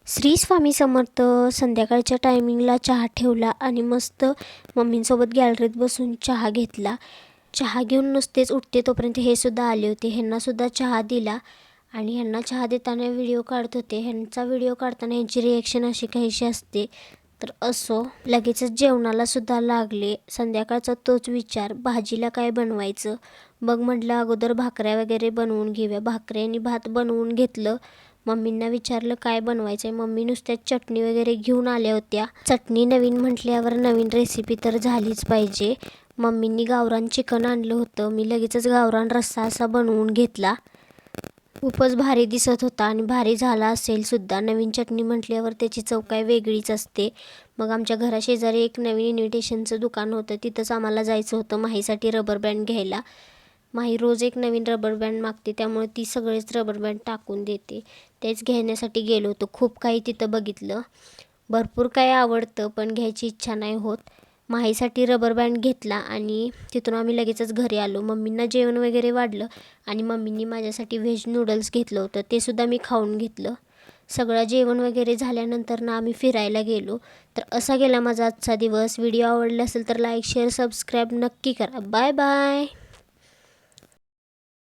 श्री स्वामी समर्थ. संध्याकाळच्या टायमिंगला चहा ठेवला आणि मस्त मम्मींसोबत गॅलरीत बसून चहा घेतला. चहा घेऊन नुसतेच उठते तोपर्यंत हे सुद्धा आले होते. ह्यांनासुद्धा चहा दिला आणि ह्यांना चहा देताना व्हिडिओ काढत होते. ह्यांचा व्हिडिओ काढताना ह्यांची रिॲक्शन अशी काहीशी असते. तर असो, लगेचच जेवणाला सुद्धा लागले. संध्याकाळचा तोच विचार, भाजीला काय बनवायचं. मग म्हटलं अगोदर भाकऱ्या वगैरे बनवून घेऊया. भाकरी आणि भात बनवून घेतलं. मम्मींना विचारलं काय बनवायचं आहे. मम्मी नुसत्या चटणी वगैरे घेऊन आल्या होत्या. चटणी नवीन म्हटल्यावर नवीन रेसिपी तर झालीच पाहिजे. मम्मींनी गावरान चिकन आणलं होतं. मी लगेचच गावरान रस्सा असा बनवून घेतला. खूपच भारी दिसत होता आणि भारी झाला असेल सुद्धा. नवीन चटणी म्हटल्यावर त्याची चव काय वेगळीच असते. मग आमच्या घराशेजारी एक नवीन इन्व्हिटेशनचं दुकान होतं. तिथंच आम्हाला जायचं होतं माहीसाठी रबर बँड घ्यायला. माही रोज एक नवीन रबर बँड मागते, त्यामुळे ती सगळेच रबर बँड टाकून देते. तेच घेण्यासाठी गेलो होतो. खूप काही तिथं बघितलं. भरपूर काही आवडतं पण घ्यायची इच्छा नाही होत. माहीसाठी रबर बँड घेतला आणि तिथून आम्ही लगेचच घरी आलो. मम्मींना जेवण वगैरे वाढलं आणि मम्मींनी माझ्यासाठी व्हेज नूडल्स घेतलं होतं. ते सुद्धा मी खाऊन घेतलं. सगळं जेवण वगैरे झाल्यानंतर ना आम्ही फिरायला गेलो. तर असा गेला माझा आजचा दिवस. व्हिडिओ आवडला असेल तर लाईक, शेअर, सबस्क्राईब नक्की करा. Bye bye.